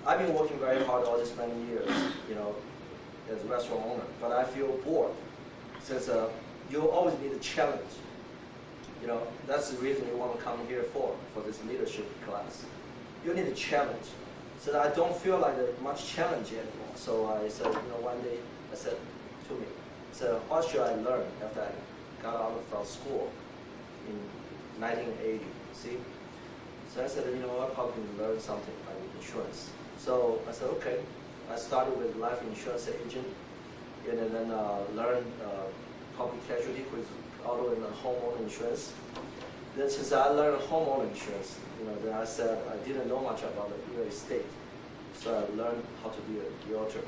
I've been working very hard all these many years, as a restaurant owner, but I feel bored since you always need a challenge. That's the reason you want to come here for this leadership class. You need a challenge. So I don't feel like there's much challenge anymore. So I said, one day I said to me, so what should I learn after I got out from school in 1980? See? So I said, I probably learn something like insurance. So I said, okay. I started with life insurance agent, and then learned property casualty with auto and homeowner insurance. Then since I learned homeowner insurance, then I said I didn't know much about the real estate. So I learned how to be a realtor.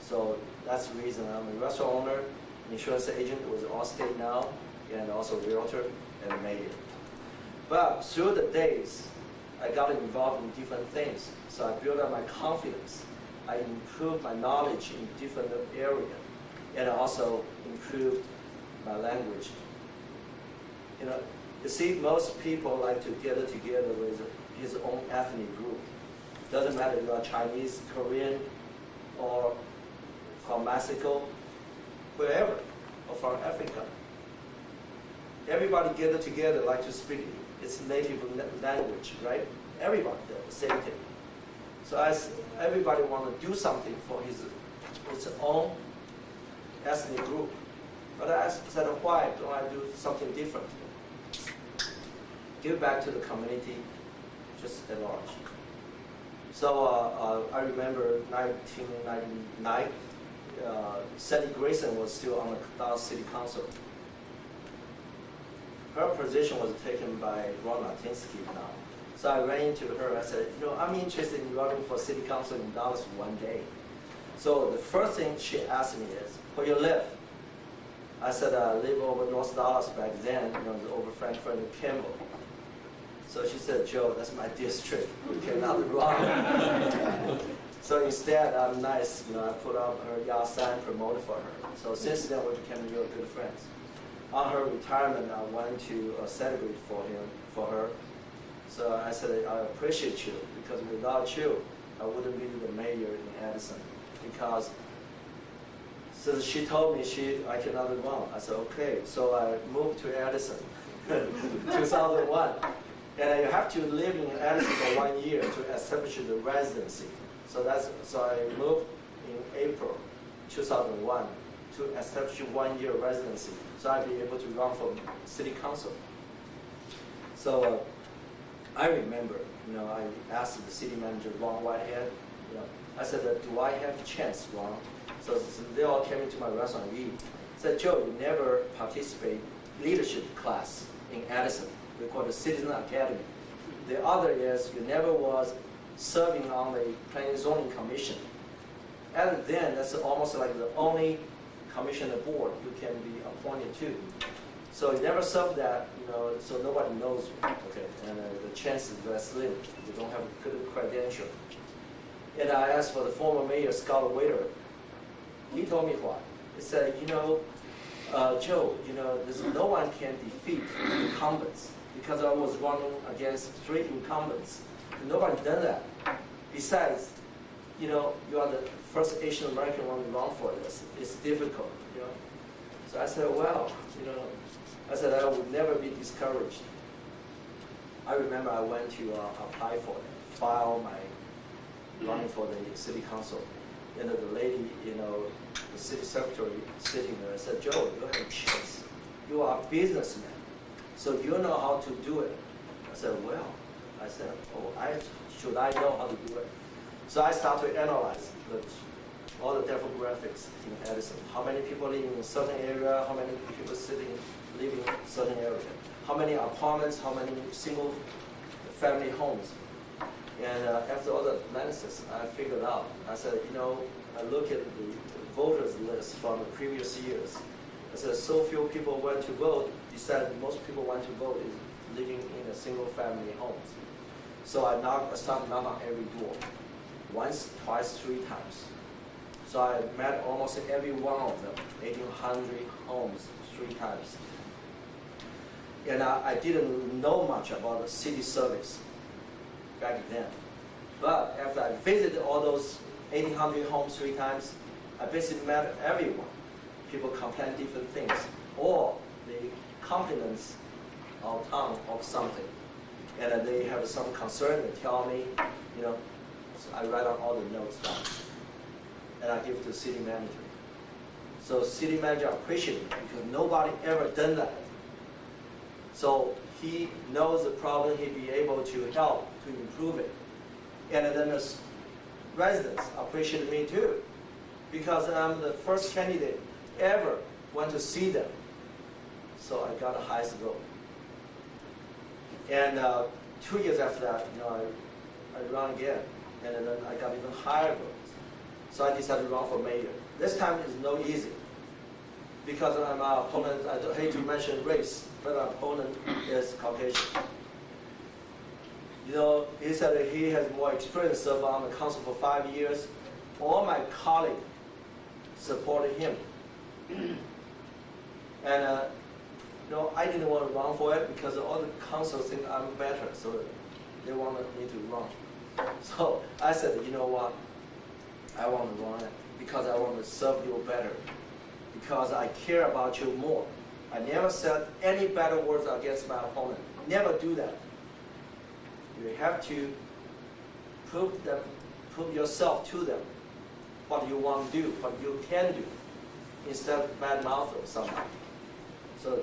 So that's the reason I'm a restaurant owner, insurance agent with Allstate now, and also realtor and mayor. But through the days, I got involved in different things. So I built up my confidence. I improved my knowledge in different areas, and I also improved my language. You see, most people like to get together with his own ethnic group. Doesn't matter if you are Chinese, Korean, or from Mexico, wherever, or from Africa. Everybody get together like to speak its native language, right? Everybody does the same thing. So as everybody want to do something for its own ethnic group. But I said, why don't I do something different? Give back to the community, just at large. So I remember 1999, Sally Grayson was still on the Dallas City Council. Her position was taken by Ron Latinsky now. So I ran into her. I said, I'm interested in running for city council in Dallas one day. So the first thing she asked me is, where you live? I said, I live over North Dallas back then, over Frankfurt and Kimball. So she said, Joe, that's my district. We cannot run. So instead, I'm nice. I put up her yard sign, promoted for her. So since then, we became real good friends. On her retirement, I went to celebrate for her. So I said, I appreciate you, because without you, I wouldn't be the mayor in Addison. Because since she told me I cannot run, I said, okay. So I moved to Addison, 2001. And you have to live in Addison for 1 year to establish the residency. So I moved in April 2001 to establish 1 year residency. So I'd be able to run for city council. So I remember, I asked the city manager, Ron Whitehead, I said, do I have a chance, Ron? So they all came into my restaurant and eat. Said, Joe, you never participate leadership class in Addison. We call it Citizen Academy. The other is you never was serving on the Planning Zoning Commission. And then that's almost like the only commissioner board you can be appointed to. So you never served that, so nobody knows you. Okay, and the chances are slim. You don't have a good credential. And I asked for the former mayor, Scott Waiter. He told me what? He said, Joe, there's no one can defeat incumbents, because I was running against 3 incumbents. Nobody done that. Besides, you are the first Asian American one to run for this. It's difficult, So I said, well, I said I would never be discouraged. I remember I went to apply for it, file my running for the city council. And the lady, the city secretary sitting there, said, Joe, you have a chance. You are a businessman, so you know how to do it. I said, well, should I know how to do it? So I started to analyze all the demographics in Addison. How many people live in a certain area, how many people live in a certain area, how many apartments, how many single family homes. And after all the analysis, I figured out, I said, I look at the voters list from the previous years. I said, so few people went to vote, besides most people went to vote is living in a single family homes. So I started knocking on every door, once, twice, 3 times. So I met almost every one of them, 1,800 homes, 3 times. And I didn't know much about the city service back then. But after I visited all those 1,800 homes 3 times, I basically met everyone. People complain different things, or they compliments our town of something, and they have some concern. They tell me, you know, so I write on all the notes down, and I give to the city manager. So city manager appreciates it because nobody ever done that. So he knows the problem. He'd be able to help to improve it, and then the residents appreciate me too, because I'm the first candidate ever went to see them. So I got the highest vote. And 2 years after that, you know, I run again, and then I got even higher votes. So I decided to run for mayor. This time is no easy, because my opponent, I hate to mention race, but my opponent is Caucasian. You know, he said that he has more experience, served on the council for 5 years. All my colleagues supported him. And you know, I didn't want to run for it because all the councils think I'm better, so they wanted me to run. So I said, you know what, I want to run it because I want to serve you better, because I care about you more. I never said any bad words against my opponent. Never do that. You have to prove yourself to them, what you want to do, what you can do, instead of bad mouth or something. So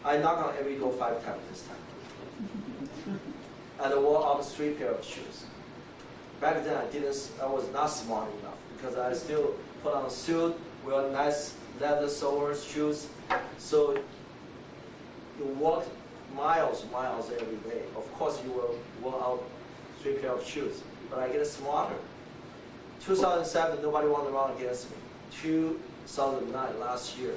I knocked on every door 5 times this time. And I wore out 3 pairs of shoes. Back then I was not smart enough, because I still put on a suit, wear nice leather soles, shoes. So you walk miles every day. Of course you will wear out 3 pairs of shoes, but I get smarter. 2007, nobody wanted to run against me. 2009, last year,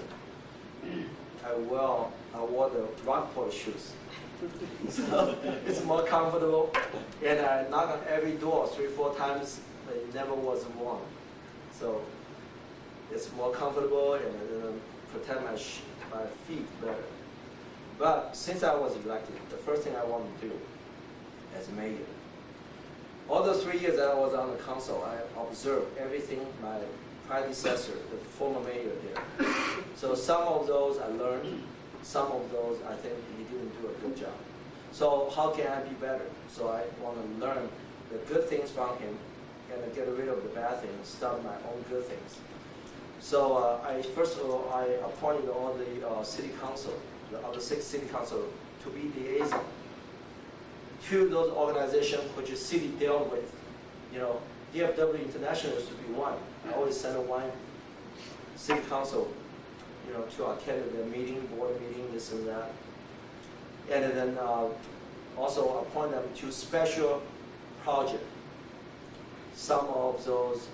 I wore the Rockport shoes. So it's more comfortable, and I knock on every door 3-4 times, but it never was one. So it's more comfortable, and protect my feet better. But since I was elected, the first thing I want to do as mayor, all those 3 years that I was on the council, I observed everything my predecessor, the former mayor, did. So some of those I learned, some of those I think he didn't do a good job. So how can I be better? So I want to learn the good things from him and get rid of the bad things and start my own good things. So first of all, I appointed all the city council, the other 6 city council, to be liaison to those organizations which the city dealt with. You know, DFW International used to be one. I always send one city council, you know, to attend the meeting, board meeting, this and that. And then also appoint them to special project. Some of those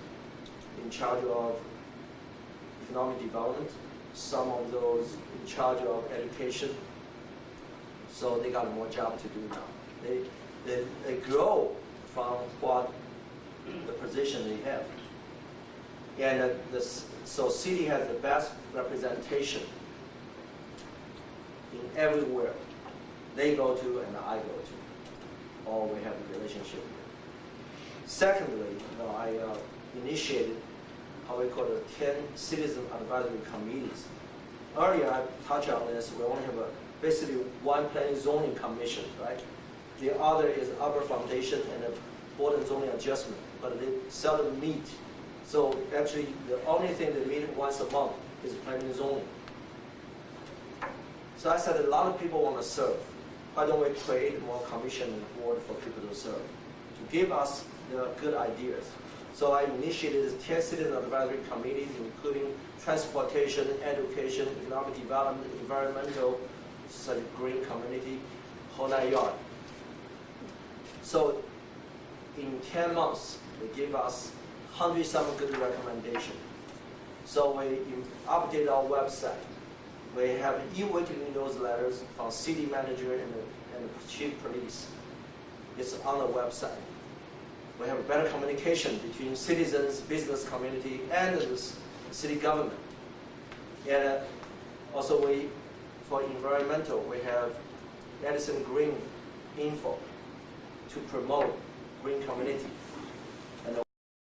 in charge of economic development, some of those in charge of education. So they got more job to do now. They grow from what the position they have. And so city has the best representation in everywhere they go to and I go to, or we have a relationship with. Secondly, you know, I initiated how we call the 10 citizen advisory committees. Earlier I touched on this. We only have basically one planning zoning commission, right? The other is Upper Foundation and a board and zoning adjustment, but they seldom meet. So actually, the only thing they meet once a month is planning and zoning. So I said a lot of people want to serve. Why don't we create more commission and board for people to serve, to give us the good ideas? So I initiated 10 citizen advisory committees, including transportation, education, economic development, environmental, such as green community, whole 9 yards. So in 10 months, they gave us 100-some good recommendations. So we update our website. We have e-weekly newsletters from city manager and the chief police. It's on the website. We have better communication between citizens, business community, and the city government. And also for environmental, we have Addison Green Info to promote green community.